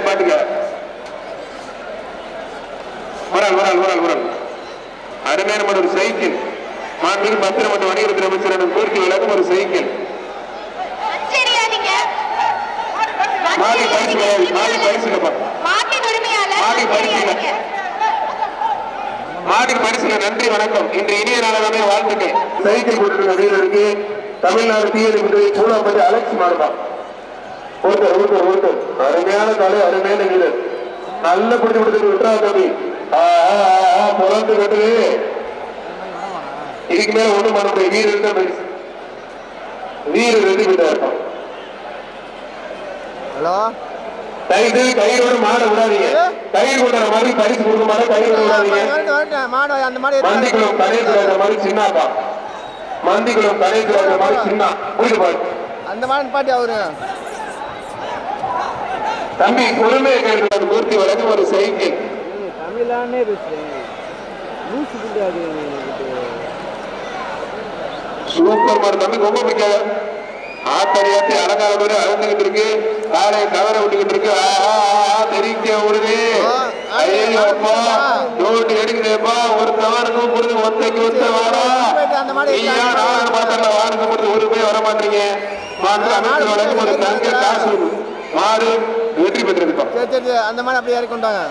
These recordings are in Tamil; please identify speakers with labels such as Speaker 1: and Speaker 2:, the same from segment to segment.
Speaker 1: பாட்டுக்க ஒரு அருமையான ஒரு சைக்கிள் மாண்புமிகு பத்திரம் மற்றும் வணிகத்துறை அமைச்சர் கோரிக்கை விளக்கும் ஒரு சைக்கிள் மாடி பரிசுல நன்றி வணக்கம். இன்று இனிய நாளாகவே வாழ்த்துக்கள். சைக்கிள் கொடுக்கிற வீரருக்கு தமிழ்நாடு தீயணைப்பு சூழப்பட்டு அலெக்ஸ் மாறுபா ஒருத்தர் அருமையான காலை அருமையான வீரர் நல்ல பிடிச்சு கொடுத்துட்டு விட்டுறா தம்பி புறந்து கட்டுது இதுக்கு மேல ஒண்ணும் பண்ண முடியும். வீரர் தான் பரிசு வீரர் ரெடி விட்டா இருப்பான். தயவு கயிறோட மாட விடாதீங்க. கயிறு கொண்டாட மாதிரி பரிசு கொடுக்க மாட்டா கயிறு விடாதீங்க. மந்திக்குளம் கணேசராஜ மாதிரி சின்னாப்பா மந்திக்குளம் கணேசராஜ மாதிரி சின்ன போயிட்டு பாரு அந்த மாதிரி பாட்டி அவரு தம்பி பொறுமையை கேட்டு மூர்த்தி வழங்கும் ஒரு சைக்கிள் தமிழானே சூப்பர் மாடு தம்பி ரொம்ப பிடிக்காத ஆத்தரியாத்தி அலங்காரோட அழந்துகிட்டு இருக்கு. காலையை தவற விட்டுக்கிட்டு இருக்கு. தெரிக்க விடுது. ஐயோப்பா நோட்டு எடுக்குதேப்பா ஒரு தவறுக்கு புரிஞ்சு ஒத்தைக்கு ஒத்த வாரா ஐயா நான் பார்த்தா வாருங்க முடிஞ்சு ஒரு போய் வர மாட்டீங்க. அமைச்சர் வழங்கும் ஒரு தங்க காசு மாடு வெற்றி பெற்றிருக்கோம். அந்த மாதிரி அப்படி யாரு கொண்டாங்க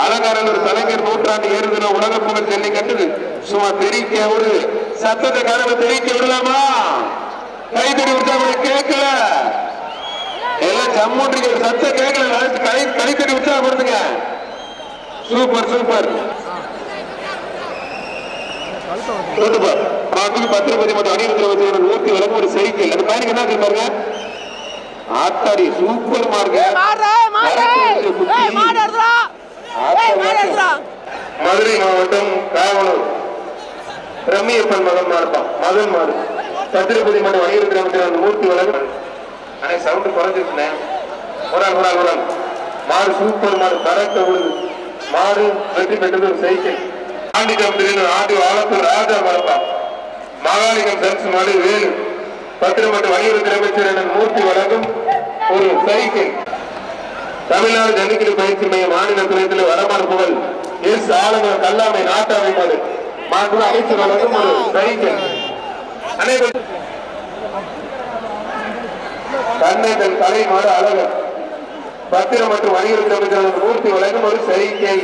Speaker 1: அலங்காரம் ஒரு கலைஞர் நூற்றாண்டு ஏறுதின உலக புகழ் செல்லி கட்டுது. சும்மா தெரிக்க ஒரு சத்தத்தை கதவை தெரிக்க விடலாமா? கைத்தறி உற்சாக கேட்கல எல்லாம் ஜம்முன்றிக்கு ஒரு சத்தம் கேட்கல. கைத்தறி உற்சாகப்படுத்துங்க. சூப்பர் சூப்பர் பத்திரபதி மற்றும் அணியத்தில் ஊர்த்தி வழங்கும் ஒரு சைக்கிள் அது பயணிக்கு என்ன பாருங்க ஆத்தாடி சூப்பர் மார்க்க மதுரை மாவட்டம் காவலூர் ரம்மியப்பன் மகன் மாறுப்பான் மகன் மாறு பத்திரபதி மற்றும் அணியத்தில் அமைச்சர் மூர்த்தி வழங்கும் சவுண்ட் குறைஞ்சிருக்கேன். ஒரு மாடு சூப்பர் மாடு கரெக்டா விழுது. மாடு வெற்றி பெற்றது ஒரு சைக்கிள். ஆண்டு ஆலத்தூர் ராஜா மரப்பா மகாலிங்கம் சர்ச் மாடு வேலு பத்திரம் மற்றும் வணிகத்துறை அமைச்சர் மூர்த்தி வழங்கும் ஒரு சைக்கிள். தமிழ்நாடு ஜல்லிக்கட்டு பயிற்சி மைய மாநில துறையில் வடமாறு புகழ் எஸ் ஆளுநர் கல்லாமை நாட்டாமை மாடு மாண்பு அமைச்சர் வழங்கும் ஒரு சைக்கிள். அனைவரும் தன்னை தன் கலை மாடு அழகர் பத்திரம் மற்றும் வணிகத்துறை அமைச்சர் மூர்த்தி வழங்கும் ஒரு சைக்கிள்.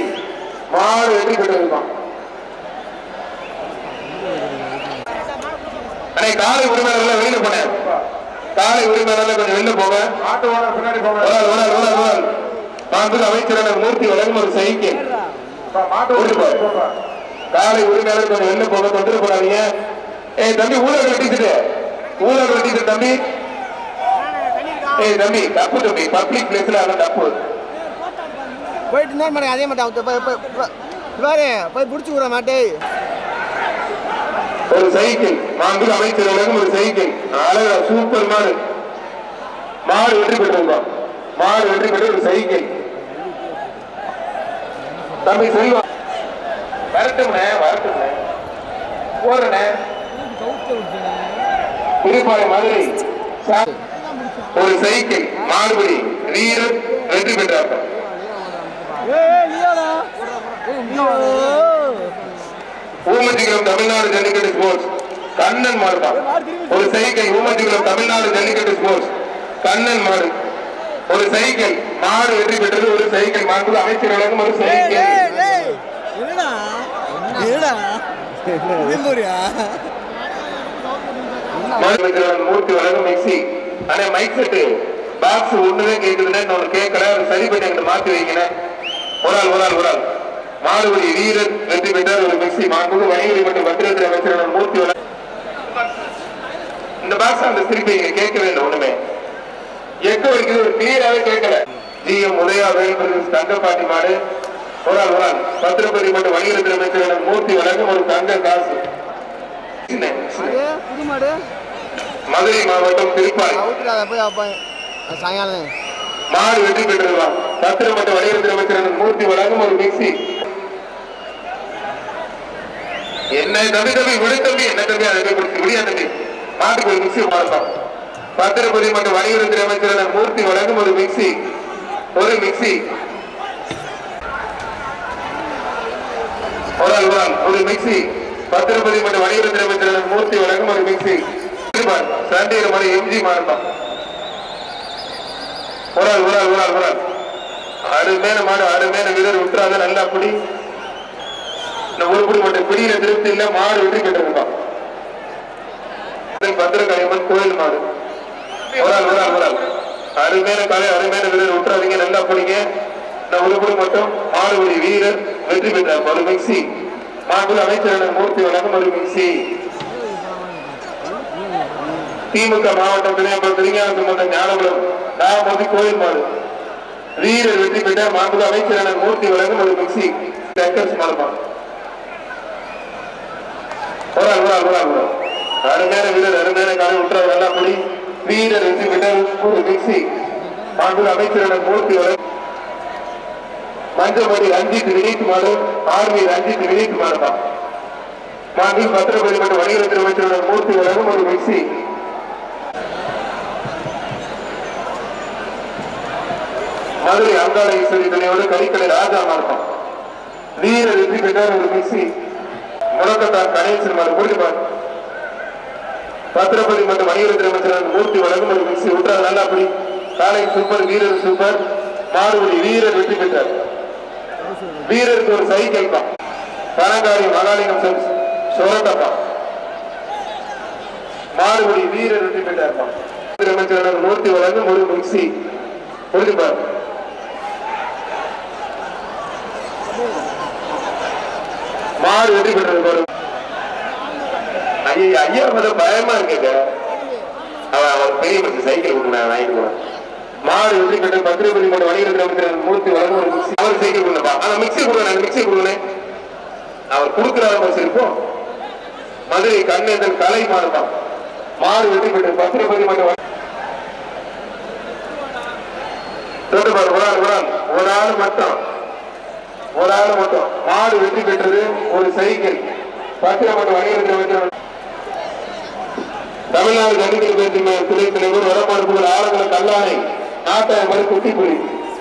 Speaker 1: மாடு வெற்றி பெற்றிருக்கான். காலை உரிமையாளர்கள் வெளியில போன காலை உரிமையாளர்கள் கொஞ்சம் வெளில போங்க. அமைச்சர் மூர்த்தி வழங்கும் ஒரு சைக்கிள். காலை உரிமையாளர் கொஞ்சம் வெளில போக தொண்டு போடாதீங்க. தம்பி ஊழல் வெட்டிட்டு தம்பி தம்பி தப்பு தம்பி பப்ளிக் பிளேஸ்ல தப்பு போயிட்டு அதே போய் புடிச்சு விட மாட்டே. ஒரு சைக்கிள் மாண்பு அமைச்சர் வழங்கும் ஒரு சைக்கிள் அழகா சூப்பர் மாடு வெற்றி பெற்றிருக்கோம். மாடு வெற்றி பெற்ற ஒரு சைக்கிள். தம்பி செல்வம் வரட்டும்ண்ணே போறேண்ணே புதுப்பாறை மதுரை ஒரு சைக்கிள் மாடுபடி வீரர் வெற்றி பெற்றார். ஊமத்திகுளம் தமிழ்நாடு ஜல்லிக்கட்டு ஸ்போர்ட்ஸ் கண்ணன் மாடு ஒரு சைக்கிள். ஊமத்திகுளம் தமிழ்நாடு ஜல்லிக்கட்டு ஸ்போர்ட்ஸ் கண்ணன் மாடு ஒரு சைக்கிள். மாடு வெற்றி பெற்றது ஒரு சைக்கிள். மாண்பு அமைச்சர் வழங்கும் ஒரு சைக்கிள். மூர்த்தி வழங்கும் மிக்சி ஆனா மைக் செட்டு பாக்ஸ் ஒண்ணுதான் கேட்குதுன்னு ஒண்ணு கேட்கல. சரி பண்ணி மாத்தி வைக்கணும். ஒரு ஆள் மாடுபடி வீரர் வெற்றி பெற்றார் ஒரு மிக்சி. மாண்புமிகு வணிகத்துறை மற்றும் பத்திரத்துறை அமைச்சர் மூர்த்தி வழங்கும் இந்த பாக்ஸ் அந்த திருப்பி கேட்க வேண்டும். ஒண்ணுமே எக்க வைக்கிறது ஒரு கிளியராகவே கேட்கல. ஜிஎம் உதயா வேல் தங்கப்பாட்டி மாடு ஒரு ஆள் பத்திரப்பதி மற்றும் வணிகத்துறை அமைச்சர் மூர்த்தி வழங்கும் ஒரு தங்க காசு. மதுரை மாவட்டம் திருப்பாய் மாடு வெற்றி பெற்றிருவான். பத்திரம் மற்றும் வணிகத்துறை அமைச்சர் மூர்த்தி வழங்கும் ஒரு மிக்சி. என்ன தம்பி விடு தம்பி என்ன தம்பி அதை முடியாது தம்பி மாட்டுக்கு ஒரு மிக்சி மாறுதான். பத்திரப்பதி மற்றும் வணிகத்துறை அமைச்சர் மூர்த்தி வழங்கும் ஒரு மிக்சி. ஒரு மிக்சி ஒரு மிக்சி பத்திரப்பதி மற்றும் வணிகத்துறை அமைச்சர் மூர்த்தி வழங்கும் ஒரு மிக்சி சண்டையில மாதிரி எம்ஜி மாறுதான் அருமையான மாடு அருமையான வீரர் விட்டுறாத நல்லா பிடி ஒரு புடி மட்டும் பிடியில திருப்தி இல்ல மாடு வெற்றி பெற்றிருப்பான் பத்திரகாளியம்மன் கோயில் மாடு அருமையான காலை அருமையான வீரர் விட்டுறாதீங்க நல்லா பிடிங்க ஒரு புடி மட்டும் மாடுபடி வீரர் வெற்றி பெற்றார் ஒரு மிக்சி மாடு அமைச்சர் மூர்த்தி வழங்கும் ஒரு மிக்சி திமுக மாவட்டம் திருஞான ஞானபுரம் நாகமூர்த்தி கோயில் மாடு வீரர் வெற்றி பெற்ற மாண்புமிகு அமைச்சர் மூர்த்தி வழங்கும் ஒரு மிக்சி மாறுபான் அருமையான வீரர் அருமையான காலை விட்டுறார் நல்லா படி வீரர் வெற்றி பெற்ற ஒரு மிக்சி மாண்புமிகு அமைச்சர் மூர்த்தி வழங்கும் மஞ்சமடி ரஞ்சித் வினீத் மாடு ஆர்மி ரஞ்சித் வினீத் மாறுபான் மாண்புமிகு பத்திரப்பதி மற்றும் வணிகத்துறை அமைச்சர் மூர்த்தி வழங்கும் ஒரு மிக்சி மதுரை அங்காள ஈஸ்வரி துணையோடு கலிக்கடை ராஜா மார்க்கம் வீரர் வெற்றி பெற்றார் ஒரு மிக்சி முழக்கத்தான் கணேசன் மாறு புரிஞ்சுப்பார் பத்திரப்பதி மற்றும் வணிகத்துறை அமைச்சர் மூர்த்தி வழங்கும் ஒரு மிக்சி விட்டார் நல்லா அப்படி காலை சூப்பர் வீரர் சூப்பர் மாறுபடி வீரர் வெற்றி பெற்றார் வீரருக்கு ஒரு சைக்கிள் தான் பனங்காரி மகாலிங்கம் சோரட்டப்பா மாறுபடி வீரர் வெற்றி பெற்றார் அமைச்சர் மூர்த்தி வழங்கும் ஒரு மிக்சி புரிஞ்சுப்பார் மாடு வெற்றி பெற்றது ஐயா பயமா இருக்க அவன் பெரிய பற்றி சைக்கிள் கொடுங்க வாங்கிட்டு போறேன் மாடு வெற்றி பெற்ற பத்திரப்பதி மற்றும் வணிகத்துறை அமைச்சர் மூர்த்தி வழங்கும் ஒரு மிக்சி அவர் சைக்கிள் கொடுங்கப்பா ஆனா மிக்சி கொடுங்க மிக்சி கொடுங்க அவர் கொடுக்கிறார பஸ் இருப்போம் மதுரை கண்ணேந்தன் கலை மாறுதான் மாடு வெற்றி பெற்ற பத்திரப்பதி மற்றும் ஒரு ஆள் மட்டும் மாடு வெற்றி பெற்றது ஒரு சைக்கிள் பத்திரம் மற்றும் வணிகத்துறை தமிழ்நாடு ஜல்லிக்கட்டு பேச்சு துணைத் தலைவர் வடமாடுபுகள் ஆளுநர் கல்லாணை நாட்டாய மறு குட்டிப்புலி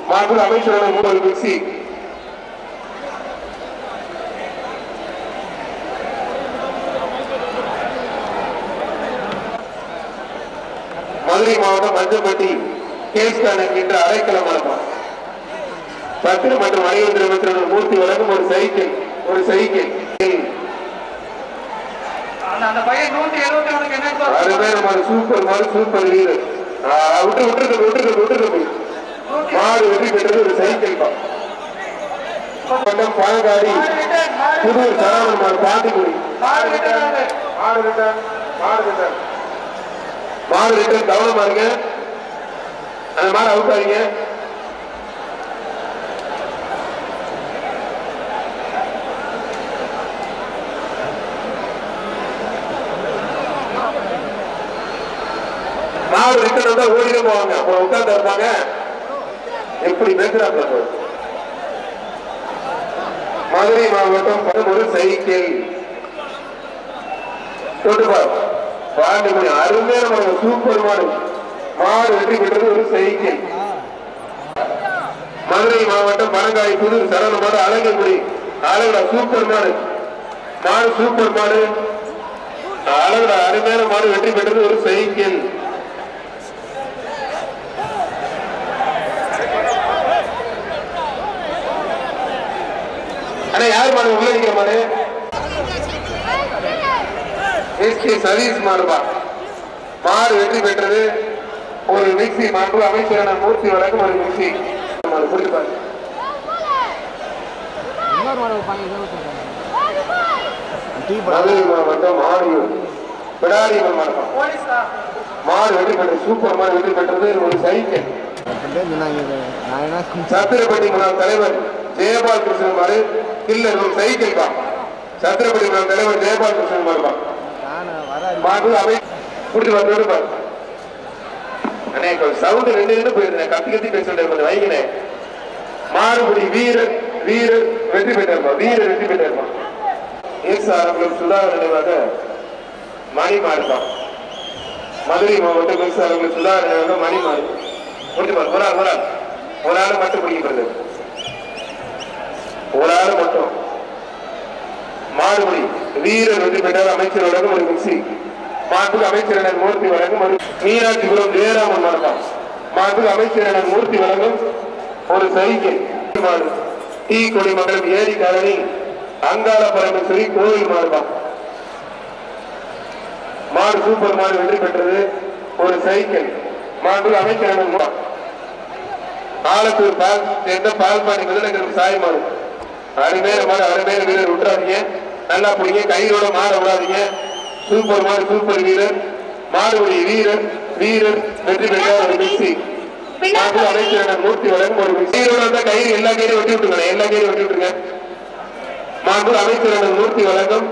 Speaker 1: மாண்பு அமைச்சர் ஒரு மிக்சி மதுரை மாவட்டம் மஞ்சப்பட்டி கேஸ்கான் என்கின்ற அரைக்கலம் மரபம் பத்திரம் மற்றும் வணிகத்துறை அமைச்சர் மூர்த்தி வழங்கும் ஒரு சைக்கிள் சூப்பர் வீரர் விட்டு மாடு வெற்றி பெற்றது ஒரு சைக்கிள் பாங்காடி புதூர் சரவணன் பாண்டிக்குடி மாடு ரிட்டர்ன் கவனமா இருங்க அந்த மாடு அவுக்காதீங்க மாடு ரிட்டர்ன் வந்தா ஓடியே போவாங்க அப்புறம் உட்கார்ந்து இருப்பாங்க எப்படி பேசுறாங்க மதுரை மாவட்டம் ஒரு சைக்கிள் பாண்டிக்குடி அருமையான சூப்பர் மாடு வெற்றி பெற்றது ஒரு சைக்கிள் மதுரை மாவட்டம் பனங்காய் புதூர் சரவண மாடு அழகுக்குடி அழகுடா சூப்பர் மாடு சூப்பர் மாடு அழகுடா அருமையான மாடு வெற்றி பெற்றது ஒரு சைக்கிள் ஆனா யார் மாடு உள்ள இருக்கிற மாடு சதீஷ் மாடுபா மாடு வெற்றி பெற்றது ஒரு மிக்சி மாண்பு அமைச்சரான மூர்த்தி வழங்கும் ஒரு மிக்சி மதுரை மாவட்டம் ஆடியூர் பிடாரியம் மாடு வெற்றி பெற்றது சூப்பர் மாடு வெற்றி பெற்றது ஒரு சைக்கிள் சத்திரப்பட்டி முன்னாள் தலைவர் ஜெயபால் கிருஷ்ணன் மாடு கில்லர் ஒரு சைக்கிள் தான் சத்திரப்பட்டி முன்னாள் தலைவர் ஜெயபால் கிருஷ்ணன் மாடுபா சவுண்ட் ரெண்டு போயிருந்தேன் கத்தி பேசுறேன் கொஞ்சம் வைகினேன் மாறுபடி வீரர் வெற்றி பெற்றிருப்பான் சுதாகர் நினைவாக மணி மாறுதான் மதுரை மாவட்டம் சுதாகர் நினைவாக மணி மாறு ஒரு ஒரு ஆள் மட்டும் பிடிக்கப்படுது, ஒரு ஆள் மட்டும். மாடுபடி வீரர் வெற்றி பெற்றார். அமைச்சர் வழங்கும் ஒரு மிக்சி. மாண்புக்கு அமைச்சர் மூர்த்தி வழங்கும் ஒரு மீனாட்சிபுரம் ஜெயராமன் மார்க்கம். மாண்புக்கு அமைச்சர் மூர்த்தி வழங்கும் ஒரு சைக்கிள். மாடு டீ கொடிமங்கலம் ஏரி காலனி அங்காள பரமேஸ்வரி கோவில் மார்க்கம். மாடு சூப்பர் மாடு வெற்றி பெற்றது ஒரு சைக்கிள். மாண்புக்கு அமைச்சர் ஆலத்தூர் பால் சேர்ந்த பால்பாணி முதலமைச்சர் சாய் மாடு. அருமையான மாடு, அருமையான வீரர் விட்டுறாதீங்க, நல்லா பிடிங்க, கையோட மாற விடாதீங்க. சூப்பர் மாடு, சூப்பர் வீரர். மாடுபடி வீரர் வீரர் வெற்றி பெற்றார் ஒரு மிக்சி. அமைச்சர் மூர்த்தி வழங்கும் ஒரு மிக்சி. கையோட வந்தா கயிறு எல்லா கயிறையும் வெட்டி விட்டுருங்க, எல்லா கயிறையும் வெட்டி விட்டுருங்க. மாண்பு அமைச்சர் மூர்த்தி வழங்கும்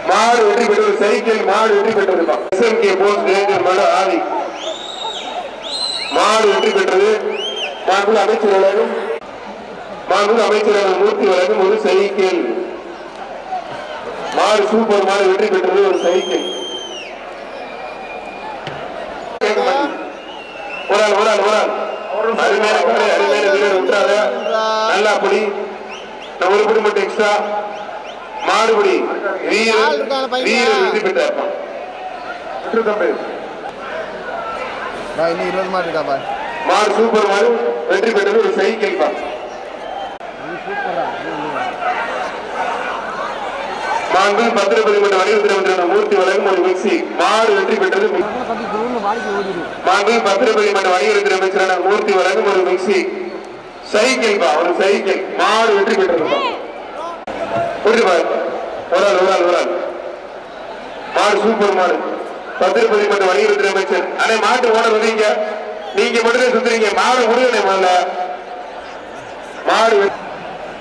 Speaker 1: மாடு வெற்றி பெற்றது சைக்கிள். மாடு வெற்றி பெற்றிருப்பான். SMK போஸ் ரேஞ்சர் மாடு ஆதி. மாடு வெற்றி பெற்றது. மாண்பு அமைச்சர் வழங்கும் மாண்பு அமைச்சர் மூர்த்தி வழங்கும் ஒரு சைக்கிள். மாடு சூப்பர் மாடு வெற்றி பெற்றது ஒரு சைக்கிள். ஒரு ஆள் ஒரு ஆள் ஒரு ஆள் அருமையான காலை, அருமையான வீரர் விட்டுறாத, நல்லா படி. ஒரு படி மட்டும் எக்ஸ்ட்ரா. மாடுபடி வீரர் வீரர் வெற்றி பெற்றார். மாடு சூப்பர் மாடு வெற்றி பெற்றது ஒரு சைக்கிள் தான். மாண்பு பத்திரப்பதி மன்ற வணிகத்துறை மூர்த்தி வழங்கும் ஒரு மிக்சி. மாடு வெற்றி பெற்றது. மாண்பு பத்திரப்பதி மன்ற வணிகத்துறை அமைச்சரான மூர்த்தி வழங்கும் ஒரு மிக்சி. சைக்கிள் பா, ஒரு சைக்கிள். மாடு வெற்றி பெற்றது. ஒரு ஆள் ஒரு ஆள் ஒரு ஆள். மாடு சூப்பர் மாடு. பத்திரப்பதி மன்ற வணிகத்துறை அமைச்சர் அண்ணே மாட்டு ஓனர் வந்தீங்க, நீங்க மட்டும் சுத்துறீங்க. மாடு முடியல முதல்ல. மாடு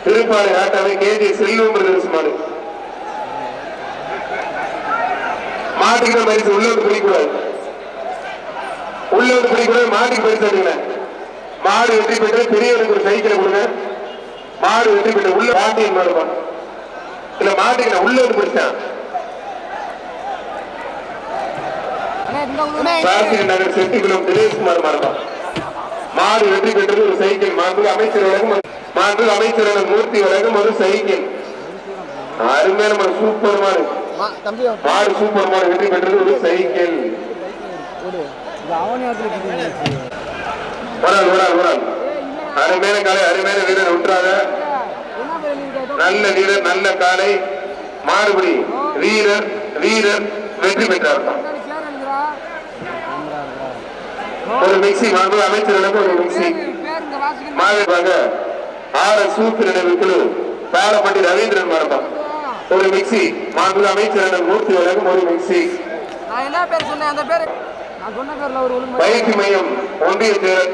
Speaker 1: திருப்பாலை ஆட்டாவை கேஜி செல்வம் பிரதேச மாடு. மாட்டுக்கு பரிசு உள்ள வந்து பிடிக்கூடாது, உள்ள வந்து பிடிக்கூடாது. மாட்டுக்கு பரிசு அடிக்கல. மாடு வெற்றி பெற்று பெரியவருக்கு ஒரு சைக்கிளை கொடுங்க. மாடு வெற்றி பெற்று உள்ள பாண்டியன் மாடுவான். இல்ல மாட்டுக்கு நான் உள்ள வந்து பிடிச்சேன். நகர் செட்டிக்குளம் தினேஷ்குமார் மாடுவான். மாடு வெற்றி பெற்றது ஒரு சைக்கிள். மாண்புக்கு அமைச்சர் வழங்கும் மாண்புக்கு அமைச்சர் மூர்த்தி வழங்கும் ஒரு சைக்கிள். அருமையான மாடு, சூப்பர் மாடு. மாடு சூப்பர் மாடு வெற்றி பெற்றது ஒரு சைக்கிள். அருமையான காலை, அருமையான வீரர் விட்டுறாங்க. நல்ல வீரர், நல்ல காலை. மாடுபடி வீரர் வீரர் வெற்றி பெற்றார். ஒரு மிக்சி. மாண்பு அமைச்சர்களுக்கு ஒரு மிக்சி. மாடுவாங்க RS சூப்பர் நினைவுக்குழு பாலப்பட்டி ரவீந்திரன் மாடுப்பான் ஒரு மிக்சி. மாண்பு அமைச்சர் மூர்த்தி வழங்கும் ஒரு மிக்சி. பயிற்சி மையம் ஒன்றிய செயலர்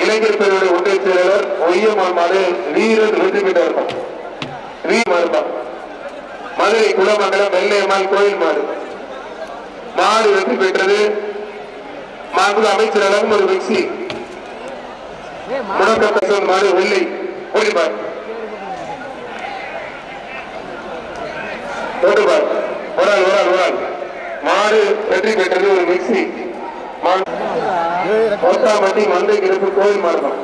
Speaker 1: இளைஞர் பேருடைய ஒன்றிய செயலாளர் ஒய்யம்மாள் மாடு வீரர் வெற்றி பெற்றார். மதுரை குலமங்கலம் வெள்ளையம்மாள் கோயில் மாடு. மாடு வெற்றி பெற்றது. மாண்பு அமைச்சர் வழங்கும் ஒரு மிக்சி. முடக்க மாடு வெள்ளை போலிபார் போட்டுபார். ஒரு ஆள் ஒரு ஆள் ஒரு ஆள். மாடு வெற்றி பெற்றது ஒரு மிக்சி. கொட்டாம்பட்டி மந்தை கிடப்பு கோயில் மாடுதான்.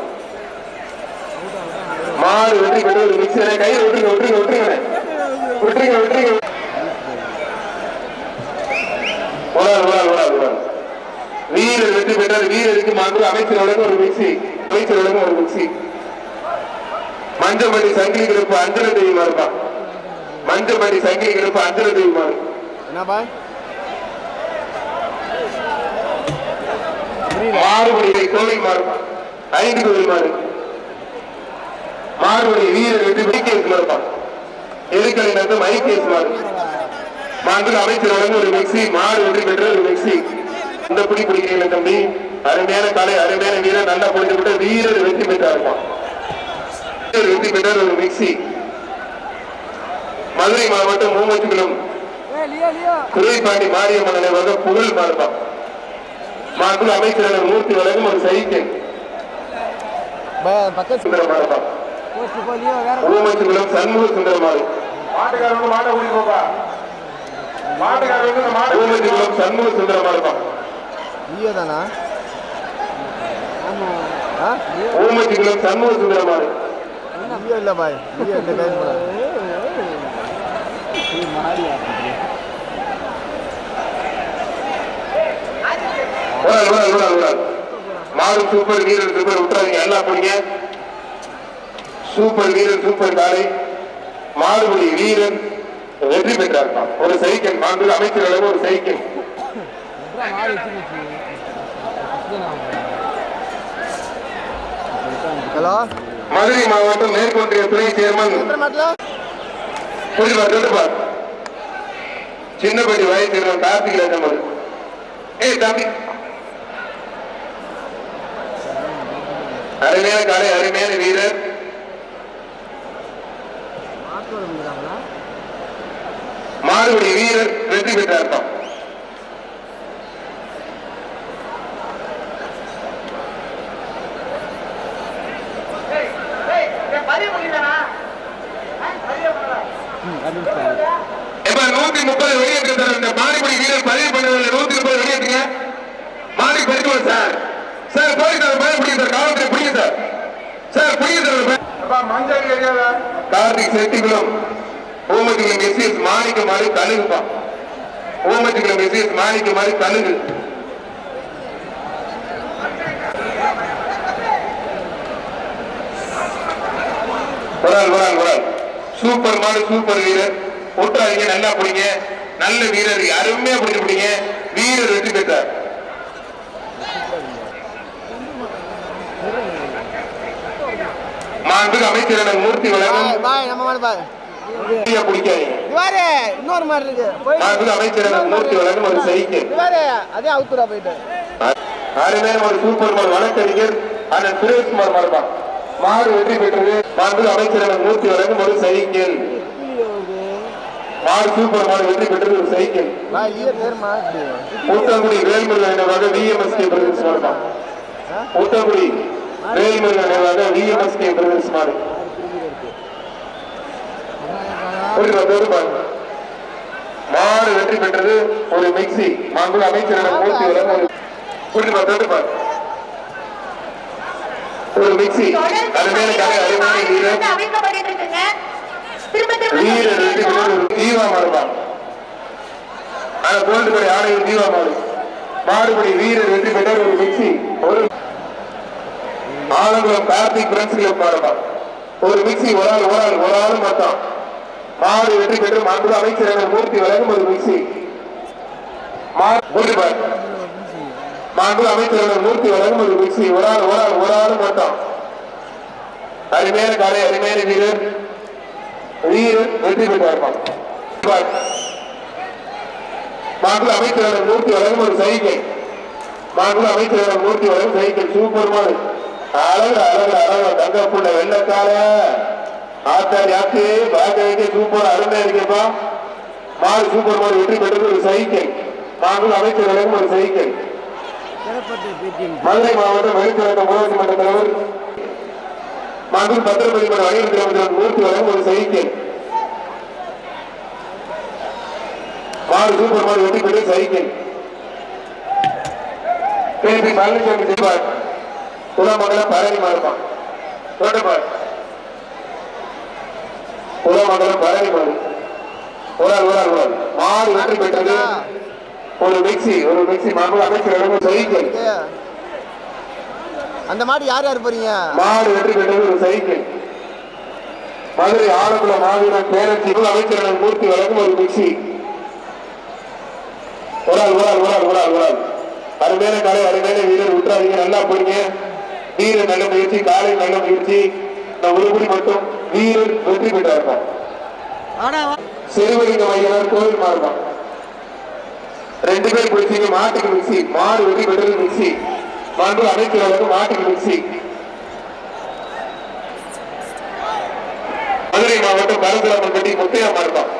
Speaker 1: மாடு வெற்றி பெற்றது ஒரு மிக்சி. கையில் விட்டுருங்க விட்டுருங்க விட்டுருங்க விட்டுருங்க விட்டுருங்க. ஒரு ஆள் ஒரு ஆள் ஒரு ஆள் ஒரு ஆள். வீரர் வெற்றி பெற்றார். வீரருக்கு மாண்பு அமைச்சர் வழங்கும் ஒரு மிக்சி. அமைச்சர் வழங்கும் ஒரு மிக்சி. மஞ்சமடி சங்கிலி கிடப்பு அஞ்சல தேவி மாறுபா. மஞ்சமடி சங்கிலி கிடப்பு அஞ்சல தேவி மாறு. மாறுபடி கோவில் மாறு 5 கோவில் மாறு. மாறுபடி வீரர் வெற்றி மைகேஸ் மாறுபா. எதுக்கலை நடந்த மைகேஸ் மாறு. மாண்பு அமைச்சர் வழங்கும் ஒரு மிக்சி. மாடு வெற்றி பெற்ற ஒரு மிக்சி. இந்த பிடி பிடிக்கிறீங்களா தம்பி? அருமையான காலை, அருமையான வீரர், நல்லா பிடித்து விட்டு வீரர் வெற்றி பெற்றாருப்பான். வெற்றி பெற்றார் ஒரு மிக்சி. மதுரை மாவட்டம் மூமச்சுக்குளம் குருவிப்பாண்டி மாரியம்மன் நினைவாக புகழ் மாறுபான். மாண்பு அமைச்சர் மூர்த்தி வழங்கும் ஒரு சைக்கிள். சுந்தரமாறுபான். ஊமச்சுக்குளம் சண்முக சுந்தரமாறு. மாட்டுக்காரங்க மாட்ட கூடி போப்பா. ஊமத்திக்குளம் சண்முக சுந்தரமா இருக்கும். ஊமத்திக்குளம் சண்முக சுந்தரமா இருக்கு.
Speaker 2: இல்ல பாய்
Speaker 1: மாடு சூப்பர் வீரர் சூப்பர் விட்டுறாதீங்க எல்லாம் போடுங்க. சூப்பர் வீரர் சூப்பர் காலை மாடுபடி வீரர் வெற்றி பெற்றார். ஒரு சைக்கிள் மாண்பு அமைச்சர் அளவு ஒரு சைக்கிள்.
Speaker 2: ஹலோ
Speaker 1: மதுரை மாவட்டம் மேற்கொன்றிய துணை சேர்மன் சின்னப்பட்டி வயசு கார்த்திக் ராஜமது. தம்பி அருமையான காலை அருமையான வீரர் மாடுபடி வீரர் வெற்றி பெற்றார். இப்ப 130 வெளியேற்ற இந்த மாடுபடி வீரர் பதிவு பண்ணதில்லை. 130 வெளியேற்றுங்க. மாடி பறிக்க சார். சார் போய் சார் பிடிங்க சார். காவல்துறை பிடிங்க சார். சார் பிடிங்க சார். கார்த்திக் செட்டிகுளம் ஊமத்திகுளம் எஸ்எஸ் மாணிக்க மாதிரி கழுகுப்பா. ஊமத்திகுளம் எஸ்எஸ் மாணிக்க மாதிரி கழுகு. சூப்பர் மாடு சூப்பர் வீரர் ஒட்டுறாதீங்க. நல்லா பிடிங்க. நல்ல வீரர் அருமையா பிடிச்சு பிடிங்க. வீரர் வெற்றி பெற்றார். மாண்புக்கு அமைச்சர் மூர்த்தி வழங்கும்
Speaker 2: இன்னொரு மாதிரி இருக்கு.
Speaker 1: அமைச்சர் மூர்த்தி வழங்கும் ஒரு சைக்கிள்.
Speaker 2: அதே அவுத்துரா போயிட்டு
Speaker 1: அருமையான ஒரு சூப்பர் மாடு வழக்கறிஞர் அண்ணன் சுரேஷ்குமார் மாடுபா. மாடு வெற்றி பெற்றது. மாண்புக்கு அமைச்சர் மூர்த்தி வழங்கும் ஒரு சைக்கிள். மாடு சூப்பர் மாடு வெற்றி பெற்றது ஒரு சைக்கிள். ஊத்தங்குடி வேல்முருகன் நினைவாக விஎம்எஸ்கே பிரதேச மாடுபா. ஊத்தங்குடி வேல்முருகன் நினைவாக விஎம்எஸ்கே பிரதேச மாடு. மாடு வெற்றி பெற்றது ஒரு மிக்சி. மாண்புக்கு அமைச்சர் மூர்த்தி வழங்கும் ஒரு மிக்சி. அருமையான கலை அருமையான வீரர் வீரர் வெற்றி பெற்ற ஒரு தீவா மாடுதான். கோல்டுபடி ஆணையம் தீவா மாடு. மாடுபடி வீரர் வெற்றி பெற்ற ஒரு மிக்சி. ஒரு ஆலங்குளம் கார்த்திக் பிரெண்ட்ஸ் மாடுதான். ஒரு மிக்சி ஒரு ஆள் மொத்தம். மாடு வெற்றி பெற்று மாண்புக்கு அமைச்சர் மூர்த்தி வழங்கும் ஒரு மிக்சி. மாண்புக்கு அமைச்சர் மூர்த்தி வழங்கும் ஒரு மிக்சி. ஒரு ஆள் மொத்தம். அருமையான காலை அருமையான வீரர் வெற்றி பெற்றார். மாண்புக்கு அமைச்சர் மூர்த்தி வழங்கும் ஒரு சைக்கிள். மாண்புக்கு அமைச்சர் மூர்த்தி வழங்கும் சைக்கிள். சூப்பர் மாடு. அழகு தங்க புள்ள வெள்ளக்கால ஆத்தாரி ஆத்து பார்க்க சூப்பர் அருமையா இருக்கேப்பா. மாடு சூப்பர் மாடு வெற்றி பெற்றது ஒரு சைக்கிள். மாண்புக்கு அமைச்சர் வழங்கும் ஒரு சைக்கிள். மதுரை மாவட்டம் வெளிக்கழக ஊராட்சி மன்ற தலைவர் மாண்புக்கு பத்திரப்பதி மன்ற வணிகர் மூர்த்தி வழங்கும் ஒரு சைக்கிள். மாடு சூப்பர் மாடு வெற்றி பெற்றது சைக்கிள். கேபி பழனிசாமி செய்வார். குலமங்கலம் பழனி மாறுப்பான். தோட்டப்பாடு குலமங்கலம் பழனி மாடு. ஒரு மாடு வெற்றி பெற்றது ஒரு மிக்சி. மாண்புக்கு அமைச்சர் சைக்கிள்.
Speaker 2: அந்த மாடு யார் போறீங்க?
Speaker 1: மாடு வெற்றி பெற்றது ஒரு சைக்கிள். மதுரை ஆலங்குளம் மாவீரன் பேரச்சி அமைச்சர் மூர்த்தி வழங்கும் ஒரு மிக்சி. ஒரு ஆள் அருமையான காலை அருமையான வீரர் விட்டுறாதீங்க. நல்லா போறீங்க. வீரர் நல்ல முயற்சி. காலை நல்ல முயற்சி. ஒருபடி மட்டும் வீரர் வெற்றி பெற்றார். சிறுவலிங்க மையனார் கோவில் மாறுதான். 2 பேர் பிடிச்சீங்க. மாட்டுக்கு மிக்சி. மாடு வெற்றி பெற்றது மிக்சி. மாண்புக்கு அமைச்சர் மாட்டுக்கு மிக்சி. மதுரை மாவட்டம் பரசுராமன்பட்டி முத்தையா மாறுதான்.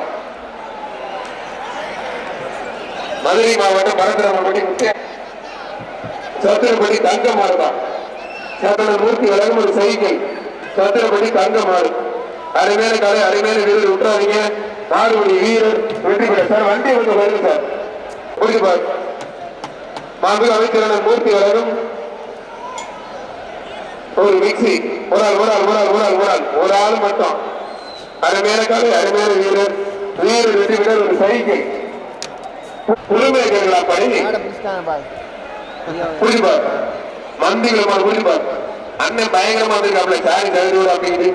Speaker 1: மதுரை மாவட்டம் பரசுராமன்பட்டி முத்தையா சத்திரப்பட்டி தங்க மாறுதான். சத்திர மூர்த்தி வழங்கும் ஒரு சைக்கிள். சத்திரப்பட்டி தங்க மாறு. அருமையான காலை அருமையான வீரர் விட்டுறாதீங்க. மாடுபடி வீரர் வெற்றி பெற சார் வண்டி வந்து வருது சார் புரியுது மாண்பு அமைச்சரான மூர்த்தி வளரும் ஒரு மிக்சி ஒரு ஆள் மட்டும் அருமையான காலை அருமையான வீரர் வெற்றி பெற ஒரு சைக்கிள் புதுமை கேட்கலா படி புரியுது மந்திகளமா புரியுது அண்ணன் பயங்கரமா இருக்காப்ல சாரி தகுதியோடு அப்படிங்குது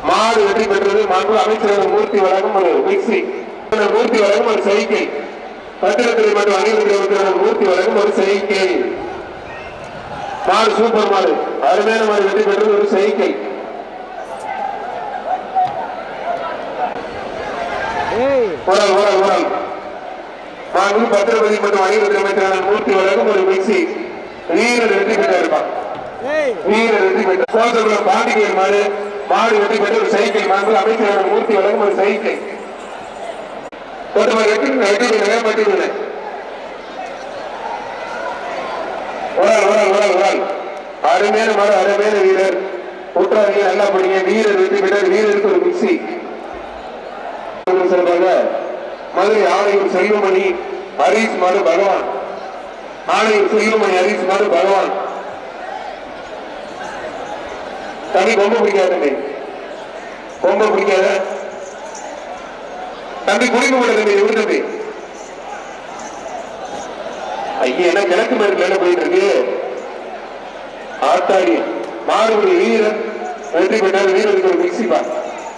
Speaker 1: மாடு வெற்றி பெற்றது மாண்பு அமைச்சரான மூர்த்தி வழங்கும் ஒரு மிக்சி மூர்த்தி வழங்கும் ஒரு சைக்கிள் பத்திரத்துறை மற்றும் அணிவகுப்பு மூர்த்தி வழங்கும் ஒரு சைக்கிள் மாடு சூப்பர் மாடு அருமையான மாடு வெற்றி பெற்றது ஒரு சைக்கிள் மாண்பு பத்திரப்பதி மற்றும் அணிவகுப்பு அமைச்சரான மூர்த்தி வழங்கும் ஒரு மிக்சி வீரர் வெற்றி பெற்றிருப்பான் வீரர் வெற்றி பெற்ற சோதரகுலம் பாண்டிகேயர் மாடு மாடு வெற்றி பெற்ற ஒரு சைக்கிள் மாண்பு அமைச்சரான மூர்த்தி வழங்கும் ஒரு சைக்கிள் அருமையான மாடு அருமையான வீரர் கூட்டாளி நல்லா படிங்க வீரர் வெற்றி பெற்றார் வீரருக்கு ஒரு மிக்சி சிறப்பாக மதுரை ஆணையூர் செல்வமணி ஹரீஷ் மாடு பகவான் ஆணையூர் செல்வமணி ஹரீஷ் மாடு பகவான் தனி ரொம்ப பிடிக்காது ரொம்ப பிடிக்காத தம்பி குடிக்க முடியாது எப்படி தம்பி ஐயா என்ன கிழக்கு மேற்கு போயிட்டு இருக்கு ஆத்தாடி மாடுபடி வீரர் வெற்றி பெற்றார் வீரருக்கு ஒரு மிக்சி பா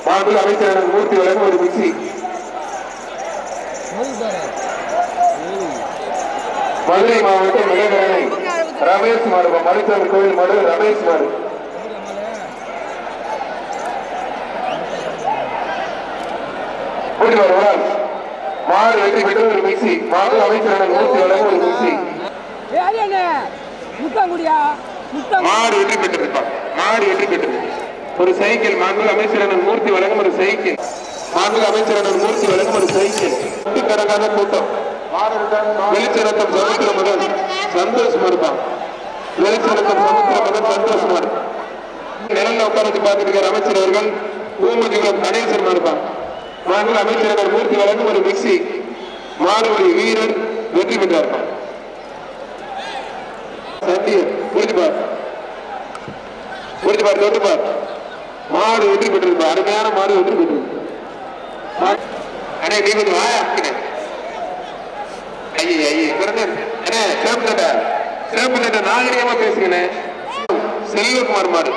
Speaker 1: மாடு அமைச்சரான மூர்த்தி வழங்கும் ஒரு மிக்சி மதுரை மாவட்டம் இளைஞரணை ரமேஷ் மாடு மருத்துவ கோயில் மாடு ரமேஷ் மாடு மாடு வெற்றி பெற்ற ஒரு மிக்சி மாடு அமைச்சரான மூர்த்தி வழங்கும் ஒரு மிக்சி மாடு வெற்றி பெற்றிருப்பான் மாடு வெற்றி பெற்றது ஒரு சைக்கிள் மாண்பு அமைச்சரான மூர்த்தி வழங்கும் ஒரு சைக்கிள் மாண்பு அமைச்சரான மூர்த்தி வழங்கும் ஒரு சைக்கிள் கடங்காத கூட்டம் வெளிச்சரத்தம் சமுத்திர முதல் சந்தோஷமா இருப்பான் வெளிச்சரத்தம் சமுத்திர முதல் சந்தோஷமா இருப்பான் நிழல்ல உட்கார்ந்து பார்த்துட்டு அமைச்சர் அவர்கள் பூமஜிகுலம் கணேசன் இருப்பான் மாண்பு அமைச்சரான மூர்த்தி வழங்கும் ஒரு மிக்சி மாடுபடி வீரர் வெற்றி பெற்றார் மாடு வெற்றி பெற்றிருப்பா அருமையான மாடு வெற்றி பெற்றிருப்பா நீ கொஞ்சம் வாயா சிறப்பு நாகரிகமா பேசுங்கண்ணே செல்வகுமார் மாடு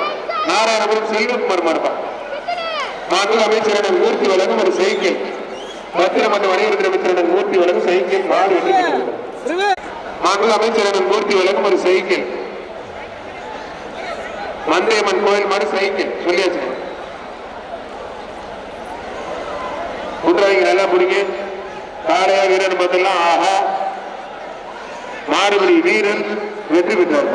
Speaker 1: நாராயணபுரம் செல்வகுமார் மாடுப்பா மாண்பு அமைச்சரான மூர்த்தி வழங்கும் ஒரு சைக்கிள் பத்திர மற்றும் வணிகத்துறை அமைச்சரான மூர்த்தி வழங்கும் சைக்கிள் மாடு வெற்றி பெற்றிருப்பா மாண்பு அமைச்சரான மூர்த்தி வழங்கும் ஒரு சைக்கிள் மந்தையம்மன் கோயில் மாடு சைக்கிள் சொல்லியாச்சு குன்றாங்க நல்லா பிடிங்க காளையா வீரன் பார்த்தெல்லாம் ஆஹா மாடுபடி வீரன் வெற்றி பெற்றார்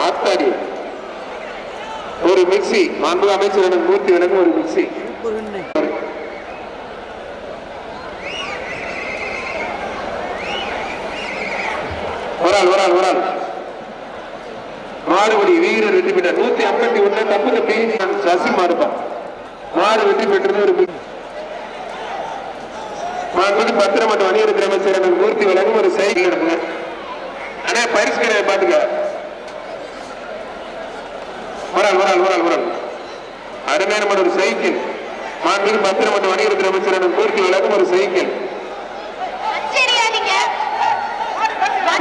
Speaker 1: ஆத்தாடி ஒரு மிக்சி மாண்பு அமைச்சரான மூர்த்தி வழங்கும் ஒரு மிக்சி மாடுபடி வீரர் வெற்றி பெற்றார் 151 தப்பு தப்பி சசி மாடுப்பான் மாடு வெற்றி பெற்றது ஒரு மாண்பு பத்திரம் மற்றும் வணிகத்துறை அமைச்சர் மூர்த்தி வழங்கும் ஒரு சைக்கிள் எடுப்புங்க ஆனா பரிசு கிடையாது பாத்துக்க அருமையான ஒரு சைக்கிள் மாண்பு பத்திரம் மற்றும் வணிகத்துறை அமைச்சர் மூர்த்தி வழங்கும் ஒரு சைக்கிள்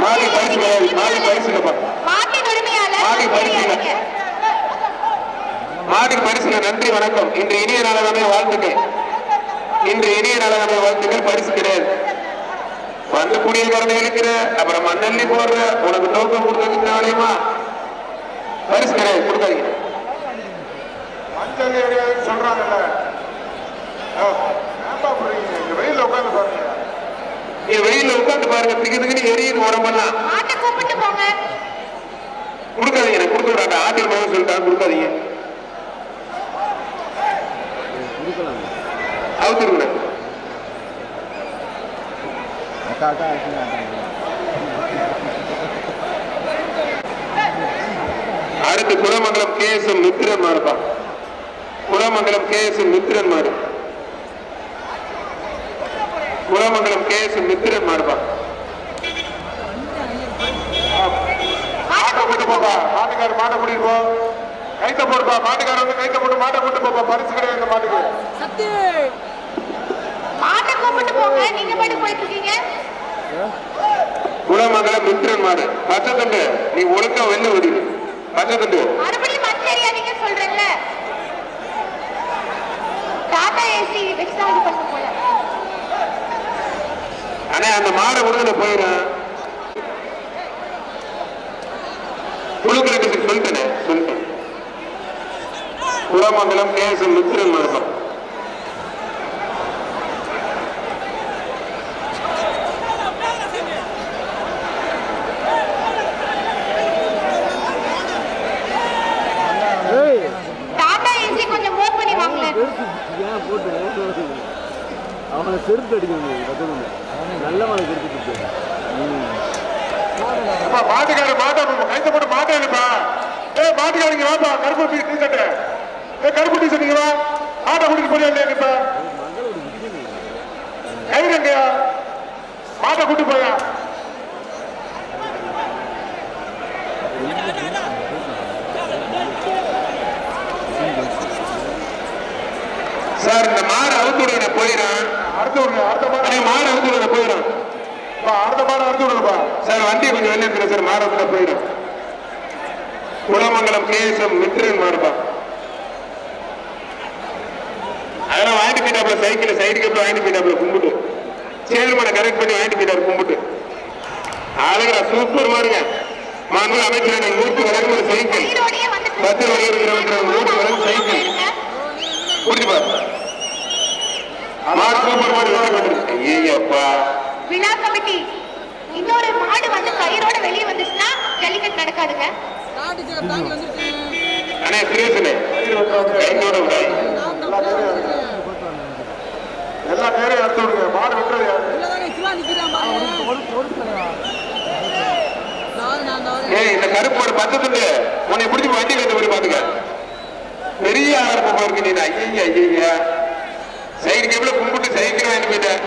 Speaker 1: மாடி பரிசு மாடி பரிசு மாடி பரிசுல நன்றி வணக்கம் இன்று இனிய நாளாகவே வாழ்த்துக்கள் இன்று இனிய நாளாகவே வாழ்த்துக்கள் பரிசு கிடையாது வந்து குடியக்காரனை இருக்கிற அப்புறம் மண்ணல்லி போடுற உனக்கு நோக்கம் கொடுத்ததுக்கு நாளையுமா பரிசு கிடையாது கொடுக்காதீங்க சொல்றாங்கல்ல வெயில உட்காந்து பாருங்க நீ வெயில உட்காந்து பாருங்க திக்கு எரியுது உடம்பெல்லாம் கொடுக்காதீங்க எனக்கு கொடுக்க விடாங்க ஆட்டில் மகன் சொல்லிட்டாங்க கொடுக்காதீங்க அவுத்துருங்க அடுத்து குலமங்கலம் கேஎஸ்எம் மித்திரன் மாடுப்பா. குலமங்கலம் கேஎஸ்எம் மித்திரன் மாடு. குலமங்கலம் கேஎஸ்எம் மித்திரன் மாடுப்பா. மாட்டை கூட்டு போப்பா. மாட்டுக்காரர் மாட்டை கூட்டிட்டு போ. கைத்த போடுப்பா. மாட்டுக்காரர் வந்து கைத்த போட்டு மாட்டை கூட்டு போப்பா. பரிசு கிடையாது இந்த மாட்டுக்கு.
Speaker 3: மாட்டை கூப்பிட்டு போங்க. நீங்க பாட்டு போயிட்டு இருக்கீங்க.
Speaker 1: குலமங்கலம் மித்திரன் மாடு. பச்சை நீ ஒழுங்கா வெளில ஓடிடு. பச்சை
Speaker 3: மறுபடியும் மச்சரியாதீங்க சொல்றேன்ல. டாடா ஏசி வெக்ஸா இது பண்ண போல.
Speaker 1: அண்ணே அந்த மாடை உடனே போயிடும். குழுக்களுக்கு சொல்லிட்டேனே சொல்லிட்டேன். குலமங்கலம் கேஎஸ்எம் மித்திரன் மாடுதான்.
Speaker 3: டாடா ஏசி கொஞ்சம் மூவ் பண்ணி வாங்கல.
Speaker 2: அவனை செருப்பு அடிக்கணும். நல்ல மழை செருப்பு.
Speaker 1: மாட்டுக்காரர் மாட்டா கைத்த போட்டு மாட்டா இருப்பா. மாட்டுக்காரங்க வாப்பா. கருப்பு டீ ஷர்ட். கருப்பு டீ ஷர்ட் வா. மாட்டை கூட்டிட்டு போறியா இல்லையா இப்ப? கைரங்க மாட்டை கூட்டு போயா. சார் இந்த மாடு அவுத்து விடுங்க போயிடும். அடுத்த மாடு அவுத்து விடுங்க போயிடும். அடுத்த மாடு அவுத்து விடுங்கப்பா. சார் வண்டியை கொஞ்சம் வெளியே இருக்கிற சார். மாடு அவுத்துல போயிடும். குலமங்கலம் கேஎஸ்எம் மித்திரன் மாடுப்பா. அதெல்லாம் வாங்கிட்டு போயிட்டாப்ல. சைக்கிள் சைடு கேப்ல வாங்கிட்டு போயிட்டாப்ல. கும்பிட்டு சேர்மனை கரெக்ட் பண்ணி வாங்கிட்டு போயிட்டாரு கும்பிட்டு. அழகா சூப்பர் மாடுங்க. மாண்பு அமைச்சர் நூற்று வழங்கும் ஒரு சைக்கிள். 10 வரைக்கும் நூற்று வழங்கும் சைக்கிள் குடிச்சுப்பாரு. மாடு சூப்பர் மாடு ஐயப்பா.
Speaker 3: விழா கமிட்டி இன்னொரு மாடு வந்து கயிறோட வெளியே வந்துச்சுன்னா ஜல்லிக்கட்டு நடக்காதுங்க.
Speaker 1: அண்ணே சுரேஷனே கையோட விடாய். எல்லா பேரையும் எடுத்து விடுங்க. மாடு வெட்டுறது யாரு? இந்த கருப்பு மாடு பத்தத்துண்டு உன்னை பிடிச்சி வண்டி கட்டு போய் பாத்துக்க. பெரிய ஆரம்ப இருக்கு. நீ ஐயா ஐயா சைடு கேப்ல கும்பிட்டு சைக்கிள் வாங்கி போயிட்டேன்.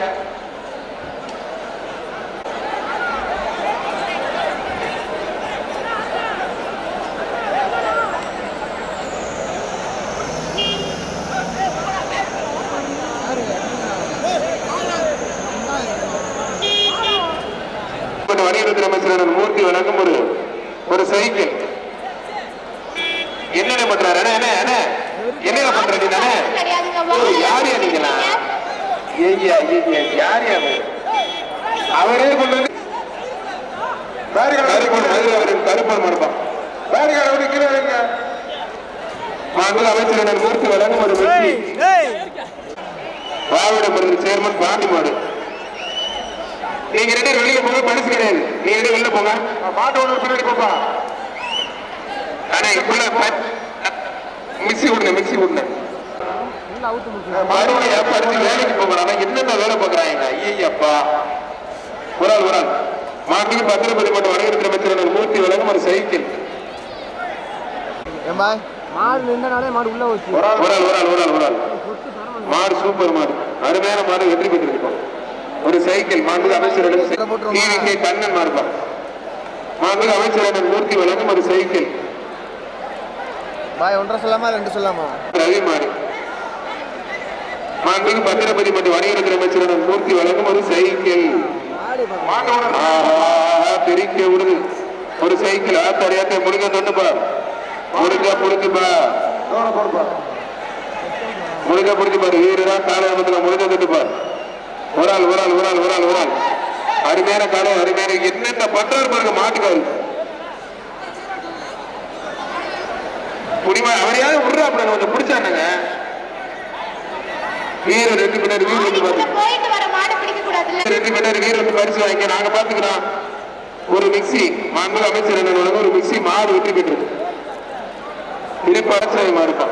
Speaker 1: வணிகத்துறை அமைச்சர் மூர்த்தி வழங்கும் ஒரு சைக்கிள். என்னென்ன பண்றாரு? என்ன பண்றது? யாரு நீங்களா? யாரு அவரே கொண்டு வந்து கருப்பன் மறுப்பான். அமைச்சர் மூர்த்தி வழங்கும் ஒரு திராவிட மருந்து சேர்மன் பாண்டி மாடு. நீங்க 2 பேரும் வெளியே போங்க. பரிசு கிடையாது. நீங்க 2 பேரும் வெளில போங்க. மாட்டு ஒன்று பின்னாடி போப்பா. ஆனா இப்ப மிக்சி விடுங்க. மறுபடியும் படிச்சு வேலைக்கு போகிறாங்க. என்னென்ன வேலை பார்க்கறாங்க? ஐயப்பா. ஒரு ஆள் மாட்டுக்கு பத்திரப்பதி மட்டும் வணிகத்துறை அமைச்சர் மூர்த்தி வழங்கும் ஒரு சைக்கிள்.
Speaker 2: மாடு நின்றனாலே மாடு உள்ள வச்சு
Speaker 1: ஒரு ஆள் மாடு சூப்பர் மாடு. அருமையான மாடு வெற்றி பெற்றிருக்கோம். ஒரு சைக்கிள் மாண்பு அமைச்சரிடம் கண்ணன் மாறுபா. மாண்பு அமைச்சரிடம் மூர்த்தி வழங்கும் ஒரு சைக்கிள்.
Speaker 2: ஒன்றரை சொல்லாமா 2 சொல்லாமா?
Speaker 1: ரவி மாடு. மாண்புக்கு பத்திரப்பதி மற்றும் வணிகத்துறை அமைச்சரிடம் மூர்த்தி வழங்கும் ஒரு சைக்கிள். பிரிக்க விடுது ஒரு சைக்கிள். ஆத்தாரியாத்த முழுக்க தொண்டுப்பா. முழுக்க பிடிச்சு பாரு. வீரரா காலையத்தில் முழுக்க தொட்டுப்பார். ஒரு ஆள் அருமையான காலை. அருமையான என்னென்ன பண்றாரு பாருங்க மாட்டுக்காரு. முடிமா அவரையாவது விடுறாப்புல கொஞ்சம் பிடிச்சானுங்க. வீரர் 2 பின்னாடி வீரர் வந்து பரிசு வாங்க. நாங்க பாத்துக்கிறோம். ஒரு மிக்சி மாண்பு அமைச்சர் என்ன ஒரு மிக்சி மாடு வெற்றி பெற்றது. இது பரிசு மாறுப்பா.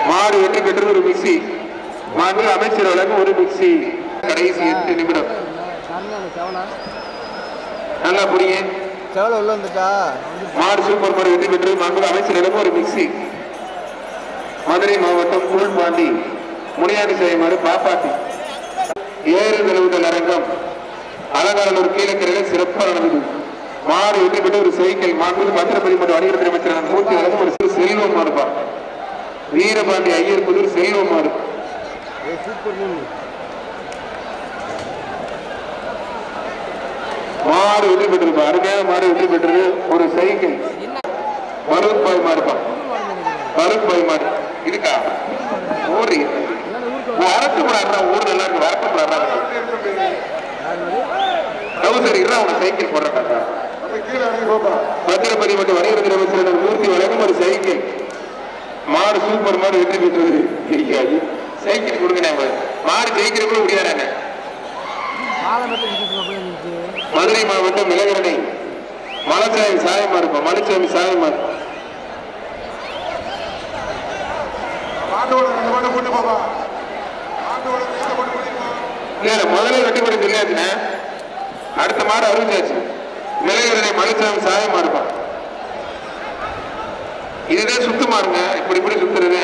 Speaker 1: மாடு வெற்றி பெற்றது ஒரு மிக்சி. மாண்பு அமைச்சர் வழங்கும் ஒரு மிக்சி. கடைசி 8 நிமிடம். நல்லா புரியுங்க.
Speaker 2: செவல உள்ள வந்துட்டா
Speaker 1: மாடு சூப்பர் மாடு வெற்றி பெற்று மாண்பு அமைச்சரிடம் ஒரு மிக்சி. மதுரை மாவட்டம் கூழ்பாண்டி முனியாண்டி செய்யுமாறு பாப்பாட்டி ஏறு நிலவுதல் அரங்கம் அலங்காநல்லூர் கீழக்கரையில் சிறப்பாக நடந்தது. மாடு வெற்றி பெற்று ஒரு சைக்கிள் மாண்பு பத்திரப்பதி மற்றும் வணிகத்துறை அமைச்சர் மூர்த்தி வழங்கும் ஒரு சிறு செல்வம் மாடுப்பா. வீரபாண்டி ஐயர் புதூர் செல்வம் மாடு. மாடு வெற்றி பெற்றிருப்பா. அருமையான மாடு வெற்றி பெற்றது ஒரு சைக்கிள். பருவத் பாய் மாடுப்பா. பருவத் பாய் மாடு இருக்கா ஊரி வரட்டு கூடாது. ஊர் நல்லா இருக்கு. வரட்டு கூடாது. சைக்கிள் போடுறாங்க. பத்திரப்பதி மற்றும் வணிகத்துறை அமைச்சர் மூர்த்தி வழங்கும் ஒரு சைக்கிள். மாடு சூப்பர் மாடு வெற்றி பெற்றது. சைக்கிள் கொடுங்க. மாடு ஜெயிக்கிற கூட முடியாது. மதுரை மாவட்டம் இளைஞரணை மலைச்சாமி சாயமா இருப்போம். மலைச்சாமி சாயமா முதல்ல வெட்டி போட்டு சொல்லியாச்சுன்னா அடுத்த மாடு அறிவிச்சாச்சு. இளைஞரணை மலைச்சாமி சாயமா இருப்பான். இதுதான் சுத்து மாறுங்க. இப்படி இப்படி சுத்துறது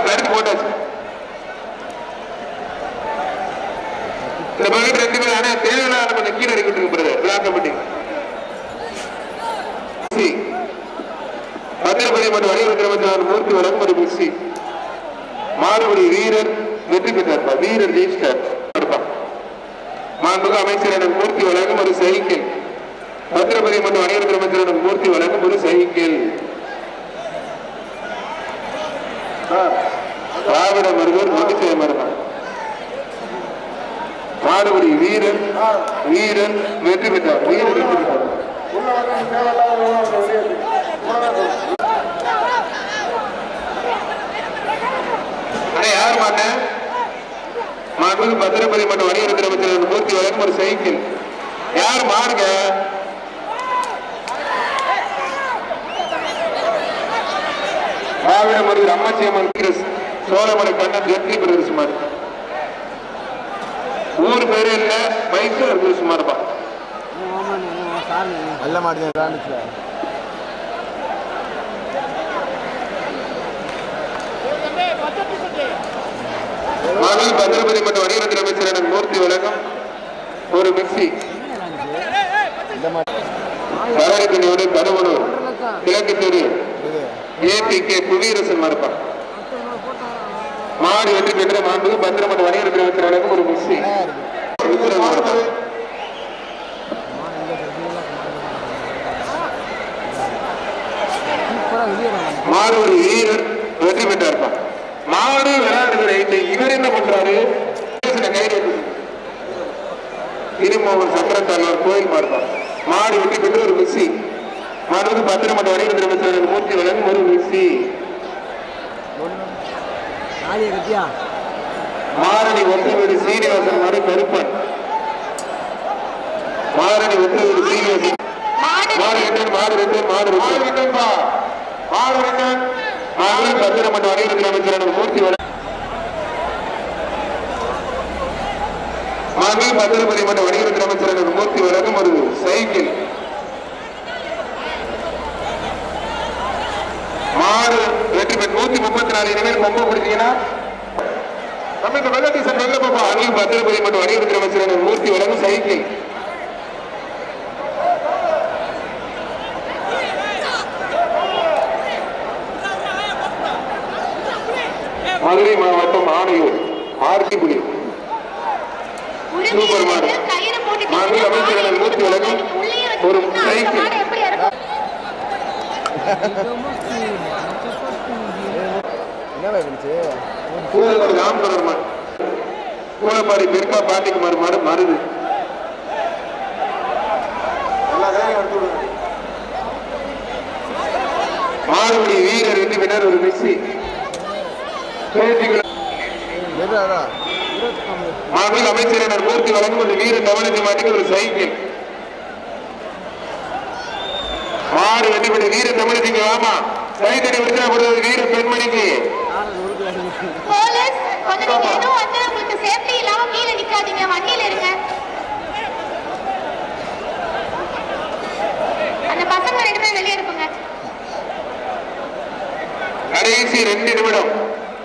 Speaker 1: கருத்து போட்டாச்சு. இந்த பக்கத்து ரெண்டு பேரும் ஆனா தேவையில்லாத கொஞ்சம் கீழே இறக்கிட்டு இருக்கு. பிளாக் கமிட்டி பத்திரப்பதி மற்றும் வணிகத்துறை அமைச்சர் மூர்த்தி வழங்கும் ஒரு மிக்சி. மாறுபடி வீரர் வெற்றி பெற்றார். வீரர் ஜெயிச்சிட்டார். மாண்புமிகு அமைச்சர் மூர்த்தி வழங்கும் ஒரு சைக்கிள். பத்திரப்பதி மற்றும் வணிகத்துறை அமைச்சர் மூர்த்தி வழங்கும் ஒரு சைக்கிள். திராவிட மருத்துவர் முத்துச்செய மருத்துவர் மாடுபடி வீரன் வீரன் வெற்றி பெற்றார். வீரன் வெற்றி பெற்றார். யார் மாட்ட மாண்புமிகு பத்திரப்பதி மற்றும் வணிகத்துறை அமைச்சர் மூர்த்தி வழங்கும் ஒரு சைக்கிள். யார் மாறுங்க? திராவிட மருத்துவர் அம்மாச்சியம்மன் சோழமலை கண்ணன் வெற்றி பெற்றது. சுமார் ஊர் பேரு இல்ல மைசூர் இருக்கு. சுமார்ப்பா
Speaker 2: நல்ல மாடு.
Speaker 1: பத்திரப்பதி மற்றும் வணிகத்துறை அமைச்சர் மூர்த்தி வழங்கும் ஒரு மிக்சி. கரடிக்கணியோடு கருவனூர் கிழக்கு தெரு ஏபிகே புவியரசன் மறுப்பான். மாடு வெற்றி பெற்ற மாண்பு பத்திரம் மற்றும் வணிகத்துறை அமைச்சர் வழங்கும் ஒரு மிக்சி. மாடு ஒரு வீரர் வெற்றி பெற்றார். மாடு விளையாடுகிற இவர் என்ன பண்றாரு? திருமோகன் சக்கரத்தாழ்வார் கோயில் மாறுப்பார். மாடு வெற்றி பெற்று ஒரு மிக்சி. மாடு பத்திரம் மற்றும் வணிகத்துறை அமைச்சர் மூர்த்தி வழங்கும் ஒரு மிக்சி. மாரணி ஒத்தவீடு சீனிவாசன் மாடு கருப்பன். மாரணி ஒத்தவீடு சீனிவாசன் மாடு ரெண்டு மாடு ரெண்டு மாடு ரெண்டுப்பா மாடு ரெண்டு மாடு பத்திரம் மற்றும் வணிகத்துறை அமைச்சர் மூர்த்தி வழங்கும் மாண்பு பத்திரப்பதி மற்றும் வணிகத்துறை அமைச்சர் மூர்த்தி வழங்கும் ஒரு சைக்கிள். மாடு வெற்றி பெற்று 134 இனிமேல் கொம்பு பிடிச்சீங்கன்னா நம்ம இந்த வெள்ளை டீசல் வெள்ள பாப்பா. அணியும் பத்திரப்பதி மற்றும் வணிகத்துறை அமைச்சர் மூர்த்தி வழங்கும் சைக்கிள். மதுரை மாவட்டம் ஆணையூர் ஆர்த்திபுரி சூப்பர் மாடு. மாண்பு அமைச்சர் மூர்த்தி வழங்கும் ஒரு சைக்கிள். கூலப்பாடி பெருக்கா பாண்டிக்குமார் மாடு மருது. மாடுபடி வீரர் வெற்றி பெற்றார் ஒரு மிக்சி. மாண்பு அமைச்சர் மூர்த்தி வழங்கும் ஒரு வீரர் தமிழக மாட்டுக்கு ஒரு சைக்கிள். மாடு வெற்றி பெற்ற வீர தமிழக வாமா சைக்கிள் விடுதலை வீர பெண்மணிக்கு.
Speaker 3: பசங்க 2 பேரும் வெளியே இருப்பாங்க.
Speaker 1: கடைசி 2 நிமிடம்.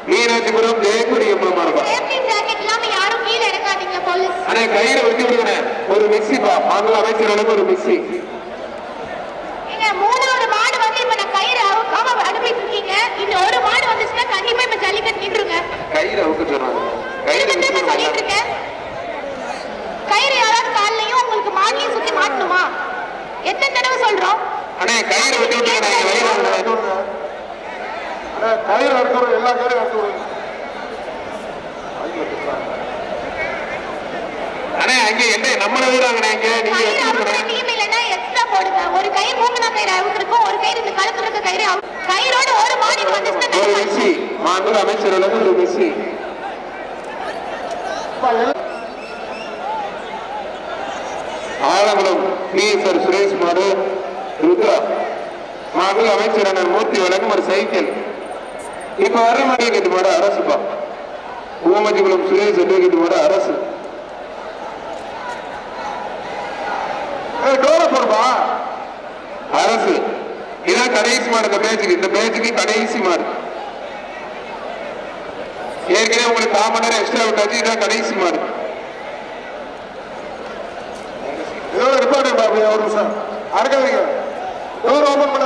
Speaker 1: மீனாட்சிபுரம் ஜெயக்குடி அம்மா மாறுபா.
Speaker 3: சேஃப்டி ஜாக்கெட் இல்லாம யாரும் கீழே இறங்காதீங்க போலீஸ்.
Speaker 1: அண்ணே கயிறை விட்டு விடுங்க. ஒரு மிஸ்ஸிப்பா மாண்பு அமைச்சர்களுக்கு ஒரு மிஸ்ஸி.
Speaker 3: ஏங்க 3வது மாடு வந்து இப்ப நான் கயிறு அவுக்காம அனுப்பிட்டு இருக்கீங்க. இந்த ஒரு மாடு வந்துச்சுன்னா கண்டிப்பா இப்ப ஜல்லிக்கட்டு நின்றுங்க.
Speaker 1: கயிறை அவுக்க சொல்றாங்க.
Speaker 3: திரும்ப சொல்லிட்டு இருக்கேன். கயிறு யாராவது காலையும் உங்களுக்கு மாட்டியும் சுத்தி மாட்டணுமா? எத்தனை தடவை சொல்றோம்?
Speaker 1: அண்ணே கயிறை விட்டு விடுங்க.
Speaker 2: கயிறு அறுக்கிறோம், எல்லா கயிறும் அறுக்கிறோம்.
Speaker 1: அண்ணே அங்க என்ன நம்மள விடுறாங்கண்ணே இங்க நீங்க
Speaker 3: கயிறு அவுக்குற டீம் இல்லனா எக்ஸ்ட்ரா போடுங்க. ஒரு கயிறு மூங்கனா கயிறு அவுக்குறதுக்கும் ஒரு கயிறு இந்த கழுத்துல இருக்க கயிறு கயிறோட ஒரு மாடு வந்துச்சுன்னா
Speaker 1: ஒரு மிஸ்ஸி. மாண்பு அமைச்சர்களுக்கு ஒரு மிஸ்ஸி. ஆலங்குளம் பிஎஸ்ஆர் சுரேஷ் மாடு ருத்ரா மாண்பு அமைச்சர் மூர்த்தி வழங்கும் ஒரு சைக்கிள். இப்ப வர மாட்டேங்கிட்டு மாடு அரசுப்பா. ஓமஜிகுளம் சுரேஷ் எட்டு மாடு அரசு. அரசு இதான் கடைசி மாடு. இந்த பேச்சுக்கு கடைசி மாடு. ஏற்கனவே உங்களுக்கு 1/4 மணி நேரம் எக்ஸ்ட்ரா விட்டாச்சு. இதான் கடைசி மாடு.
Speaker 2: ரிப்போர்ட் ஒரு நிமிஷம் அறுக்காதீங்க. டோர் ஓபன் பண்ண